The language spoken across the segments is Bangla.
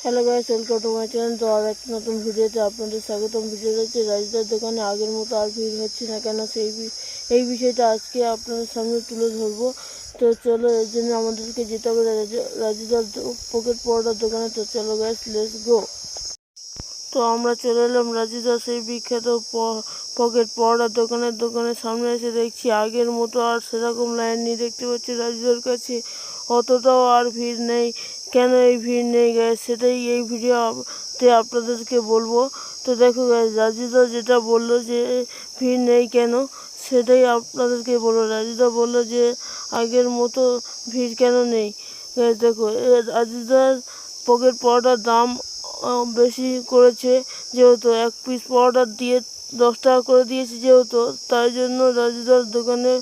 Hello guys, welcome to my channel. তো আর একটা নতুন ভিডিওতে আপনাদের স্বাগতম। ভিডিও হচ্ছে রাজদার দোকানে আগের মতো আর ভিড় হচ্ছে না কেন, এই বিষয়টা আজকে আপনাদের সামনে তুলে ধরবো। তো চলো, এর জন্য আমাদেরকে যেতে হবে রাজদার পকেট পরোটার দোকানে। তো চলো গাইস, লেটস গো। তো আমরা চলে এলাম রাজুদার সেই বিখ্যাত পকেট পরোটার দোকানের সামনে এসে দেখছি আগের মতো আর সেরকম লাইন নেই। দেখতে পাচ্ছি রাজুদার কাছে অতটাও আর ভিড় নেই। কেন এই ভিড় নেই গ্যাস, সেটাই এই ভিডিওতে আপনাদেরকে বলবো। তো দেখো গ্যাস, রাজুদা যেটা বললো যে ভিড় নেই কেন, সেটাই আপনাদেরকে বলবো। রাজুদা বললো যে আগের মতো ভিড় কেন নেই। গ্যাস দেখো, রাজুদার পকেট পরোটার দাম বেশি করেছে, যেহেতু এক পিস পরোটা দিয়ে 10 টাকা করে দিয়েছে, যেহেতু তাই জন্য রাজুদার দোকানে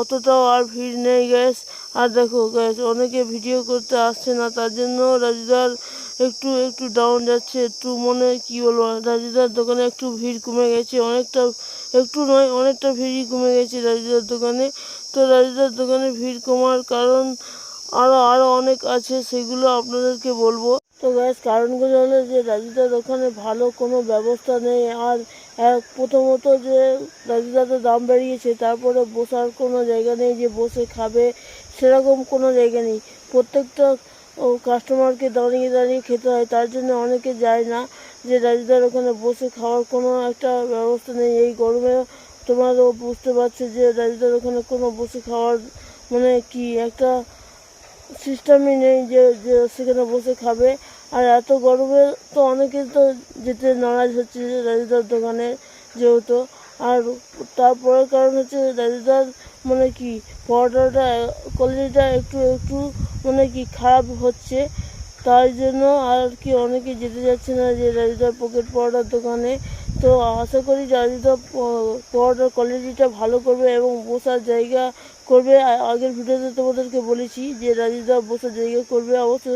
অতটাও আর ভিড় নেই গ্যাস। আর দেখো গ্যাস, অনেকে ভিডিও করতে আসছে না, তার জন্য রাজুদার একটু ডাউন যাচ্ছে। একটু মনে কি বলবো, রাজুদার দোকানে একটু ভিড় কমে গেছে, একটু নয় অনেকটা ভিড়ই কমে গেছে রাজুদার দোকানে। তো রাজুদার দোকানে ভিড় কমার কারণ আরও অনেক আছে, সেগুলো আপনাদেরকে বলবো। তো গ্যাস, কারণগুলো হলো যে রাজুদার ওখানে ভালো কোনো ব্যবস্থা নেই। আর প্রথমত যে রাজুদাতে দাম বেরিয়েছে, তারপরে বসার কোনো জায়গা নেই যে বসে খাবে, সেরকম কোনো জায়গা নেই। প্রত্যেকটা কাস্টমারকে দাঁড়িয়ে দাঁড়িয়ে খেতে হয়, তার জন্য অনেকে যায় না। যে রাজুদার ওখানে বসে খাওয়ার কোনো একটা ব্যবস্থা নেই। এই গরমে তোমরাও বুঝতে পারছো যে রাজুদার ওখানে কোনো বসে খাওয়ার মানে কি একটা সিস্টেমই নেই যে সেখানে বসে খাবে। আর এত গরমে তো অনেকে তো যেতে নারাজ হচ্ছে রাজুদার দোকানে, যেহেতু। আর তারপরের কারণ হচ্ছে রাজুদার মানে কি পরোটাটা কোয়ালিটিটা একটু মানে কি খারাপ হচ্ছে, তাই জন্য আর কি অনেকে যেতে যাচ্ছে না যে রাজুদার পকেট পরোটার দোকানে। তো আশা করি রাজুদা পরোটার কোয়ালিটিটা ভালো করবে এবং বসার জায়গা করবে। আগের ভিডিওতে তোমাদেরকে বলেছি যে রাজুদা বসার জায়গা করবে, অবশ্য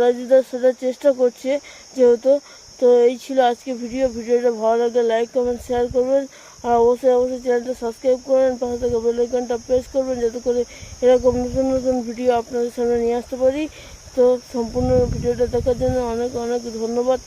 রাজুদা সেটা চেষ্টা করছে, যেহেতু। তো এই ছিল আজকে ভিডিওটা ভালো লাগলে লাইক কমেন্ট শেয়ার করবেন। আর অবশ্যই চ্যানেলটা সাবস্ক্রাইব করবেন, পাশে থেকে বেল আইকনটা প্রেস করবেন, যাতে করে এরকম নতুন ভিডিও আপনাদের সামনে নিয়ে আসতে পারি। তো সম্পূর্ণ ভিডিওটা দেখার জন্য অনেক ধন্যবাদ।